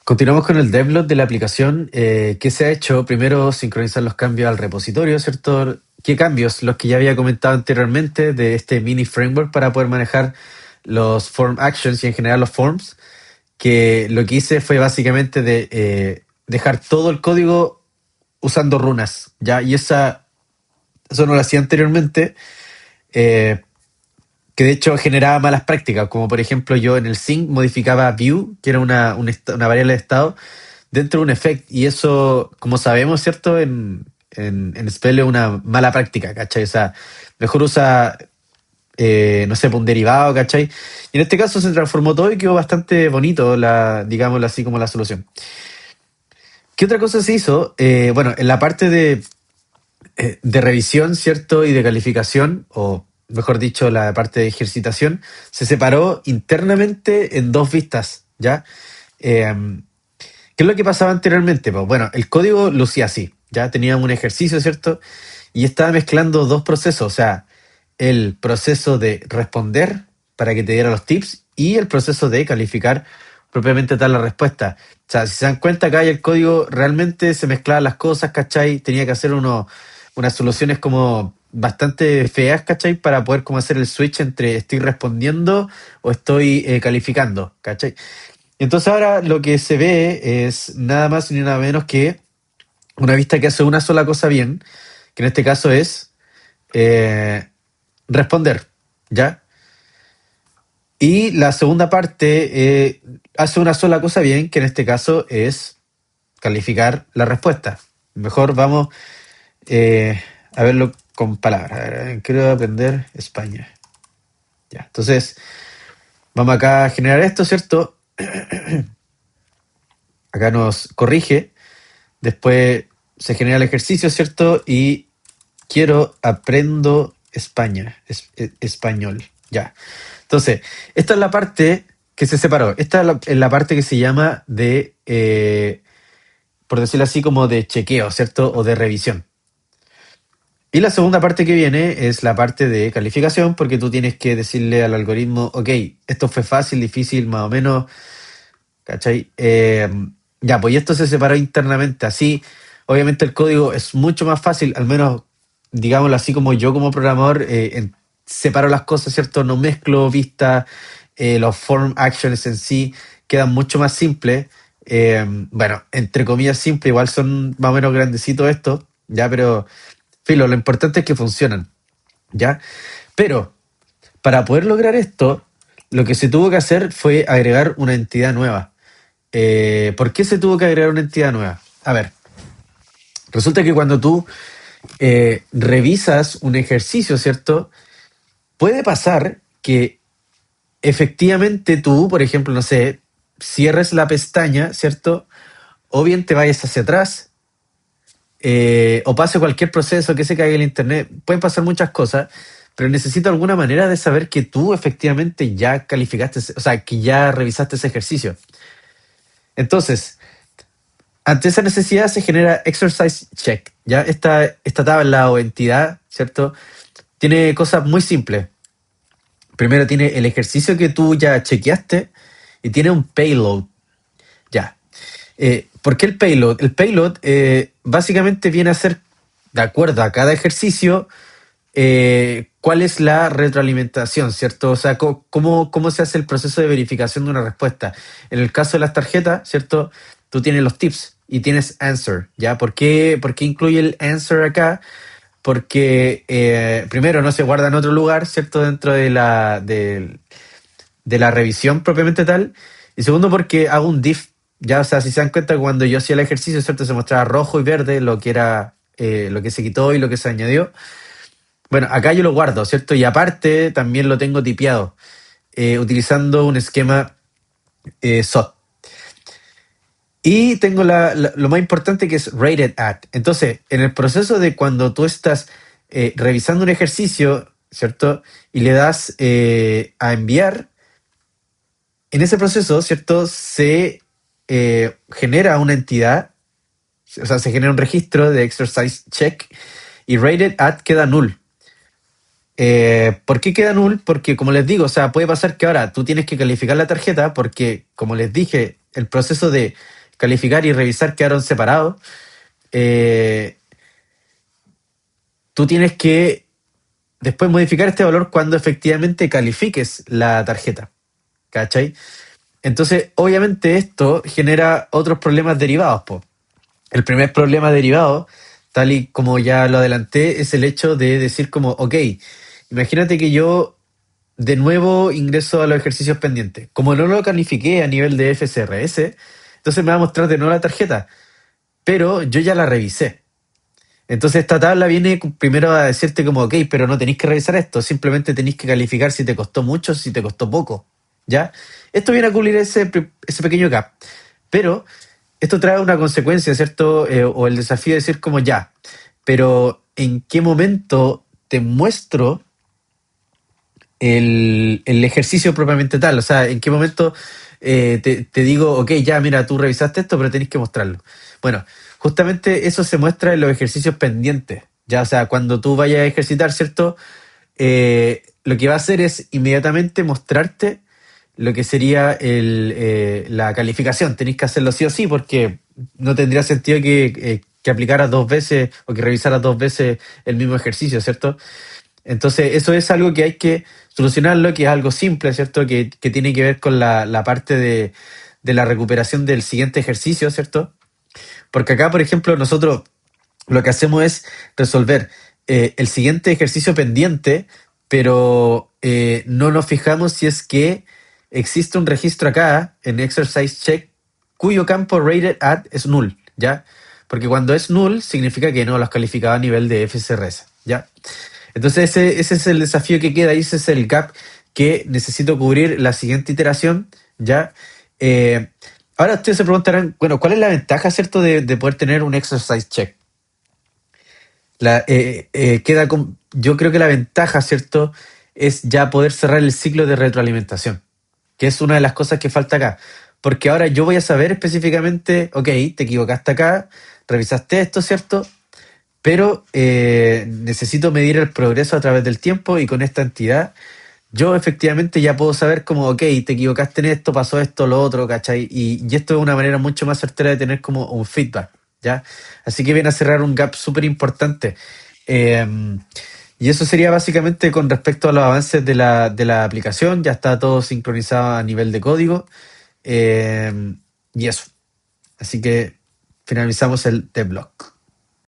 Continuamos con el devlog de la aplicación. ¿Qué se ha hecho? Primero, sincronizar los cambios al repositorio, ¿cierto? ¿Qué cambios? Los que ya había comentado anteriormente de este mini framework para poder manejar los form actions y en general los forms, que lo que hice fue básicamente dejar todo el código usando runas, ¿ya? Y eso no lo hacía anteriormente, eh, que de hecho generaba malas prácticas, como por ejemplo yo en el sync modificaba view, que era una variable de estado, dentro de un effect, y eso, como sabemos, ¿cierto? En Spell es una mala práctica, ¿cachai? O sea, mejor usa, no sé, un derivado, ¿cachai? Y en este caso se transformó todo y quedó bastante bonito, digámoslo así, como la solución. ¿Qué otra cosa se hizo? Bueno, en la parte de revisión, ¿cierto? Y de calificación, o mejor dicho, la parte de ejercitación, se separó internamente en dos vistas, ¿ya? Eh, ¿Qué es lo que pasaba anteriormente? Pues bueno, el código lucía así, ya tenía un ejercicio, ¿cierto? Y estaba mezclando dos procesos, o sea, el proceso de responder para que te diera los tips y el proceso de calificar propiamente tal la respuesta. O sea, si se dan cuenta, acá el código realmente se mezclaban las cosas, ¿cachai? Tenía que hacer unas soluciones como bastante feas, ¿cachai? Para poder como hacer el switch entre estoy respondiendo o estoy calificando, ¿cachai? Entonces ahora lo que se ve es nada más ni nada menos que una vista que hace una sola cosa bien, que en este caso es eh, responder, ¿ya? Y la segunda parte hace una sola cosa bien, que en este caso es calificar la respuesta. Mejor vamos a verlo con palabras. A ver, quiero aprender España. Ya, entonces vamos acá a generar esto, ¿cierto? Acá nos corrige. Después se genera el ejercicio, ¿cierto? Y quiero aprendo España, español. Ya. Entonces, esta es la parte que se separó. Esta es la parte que se llama por decirlo así, como de chequeo, ¿cierto? O de revisión. Y la segunda parte que viene es la parte de calificación, porque tú tienes que decirle al algoritmo, ok, esto fue fácil, difícil, más o menos, ¿cachai? Ya, pues y esto se separó internamente. Así, obviamente el código es mucho más fácil, al menos, digámoslo así, como yo como programador, separo las cosas, ¿cierto? No mezclo vistas, los form actions en sí quedan mucho más simples. Bueno, entre comillas simple, igual son más o menos grandecitos estos, ya, pero filo, lo importante es que funcionan, ¿ya? Pero para poder lograr esto, lo que se tuvo que hacer fue agregar una entidad nueva. ¿Por qué se tuvo que agregar una entidad nueva? A ver, resulta que cuando tú revisas un ejercicio, ¿cierto? Puede pasar que efectivamente tú, por ejemplo, no sé, cierres la pestaña, ¿cierto? O bien te vayas hacia atrás, o pase cualquier proceso que se caiga el internet. Pueden pasar muchas cosas, pero necesito alguna manera de saber que tú efectivamente ya calificaste, o sea, que ya revisaste ese ejercicio. Entonces, ante esa necesidad se genera exercise check. Ya esta tabla o entidad, ¿cierto? Tiene cosas muy simples. Primero tiene el ejercicio que tú ya chequeaste y tiene un payload. Ya. ¿Por qué el payload? El payload básicamente viene a ser, de acuerdo a cada ejercicio, cuál es la retroalimentación, ¿cierto? O sea, cómo se hace el proceso de verificación de una respuesta. En el caso de las tarjetas, ¿cierto? Tú tienes los tips y tienes answer, ¿ya? ¿Por qué incluye el answer acá? Porque primero no se guarda en otro lugar, ¿cierto? Dentro de la revisión propiamente tal. Y segundo, porque hago un diff. Ya, o sea, si se dan cuenta, cuando yo hacía el ejercicio, ¿cierto? Se mostraba rojo y verde, lo que era, lo que se quitó y lo que se añadió. Bueno, acá yo lo guardo, ¿cierto? Y aparte también lo tengo tipeado, utilizando un esquema SOT. Y tengo lo más importante que es rated at. Entonces, en el proceso de cuando tú estás revisando un ejercicio, ¿cierto? Y le das a enviar, en ese proceso, ¿cierto? Se genera una entidad, o sea, se genera un registro de exercise check y rated at queda null. ¿Por qué queda null? Porque, como les digo, o sea, puede pasar que ahora tú tienes que calificar la tarjeta porque, como les dije, el proceso de calificar y revisar quedaron separados, eh, tú tienes que después modificar este valor cuando efectivamente califiques la tarjeta, ¿cachai? Entonces, obviamente esto genera otros problemas derivados, po. El primer problema derivado, tal y como ya lo adelanté, es el hecho de decir como, ok, imagínate que yo de nuevo ingreso a los ejercicios pendientes. Como no lo califiqué a nivel de FCRS, entonces me va a mostrar de nuevo la tarjeta, pero yo ya la revisé. Entonces esta tabla viene primero a decirte como, ok, pero no tenéis que revisar esto, simplemente tenéis que calificar si te costó mucho, si te costó poco, ¿ya? Esto viene a cubrir ese pequeño gap, pero esto trae una consecuencia, ¿cierto? O el desafío de decir como ya, pero ¿en qué momento te muestro el ejercicio propiamente tal? O sea, ¿en qué momento te digo, ok, ya, mira, tú revisaste esto, pero tenés que mostrarlo? Bueno, justamente eso se muestra en los ejercicios pendientes. Ya, o sea, cuando tú vayas a ejercitar, ¿cierto? Lo que va a hacer es inmediatamente mostrarte lo que sería la calificación. Tenéis que hacerlo sí o sí porque no tendría sentido que aplicaras dos veces o que revisaras dos veces el mismo ejercicio, ¿cierto? Entonces, eso es algo que hay que solucionarlo, que es algo simple, ¿cierto? Que tiene que ver con la parte de la recuperación del siguiente ejercicio, ¿cierto? Porque acá, por ejemplo, nosotros lo que hacemos es resolver el siguiente ejercicio pendiente, pero no nos fijamos si es que existe un registro acá en Exercise Check cuyo campo rated at es null, ¿ya? Porque cuando es null significa que no lo has calificado a nivel de FCRS, ¿ya? Entonces ese es el desafío que queda y ese es el gap que necesito cubrir la siguiente iteración, ¿ya? Eh, Ahora ustedes se preguntarán, bueno, ¿cuál es la ventaja, cierto, de poder tener un exercise check? Yo creo que la ventaja, ¿cierto?, es ya poder cerrar el ciclo de retroalimentación, que es una de las cosas que falta acá. Porque ahora yo voy a saber específicamente, ok, te equivocaste acá, revisaste esto, ¿cierto? Pero necesito medir el progreso a través del tiempo y con esta entidad yo efectivamente ya puedo saber como, ok, te equivocaste en esto, pasó esto, lo otro, ¿cachai? Y esto es una manera mucho más certera de tener como un feedback, ¿ya? Así que viene a cerrar un gap súper importante. Eh, y eso sería básicamente con respecto a los avances de la aplicación, ya está todo sincronizado a nivel de código. Eh, y eso. Así que finalizamos el devlog.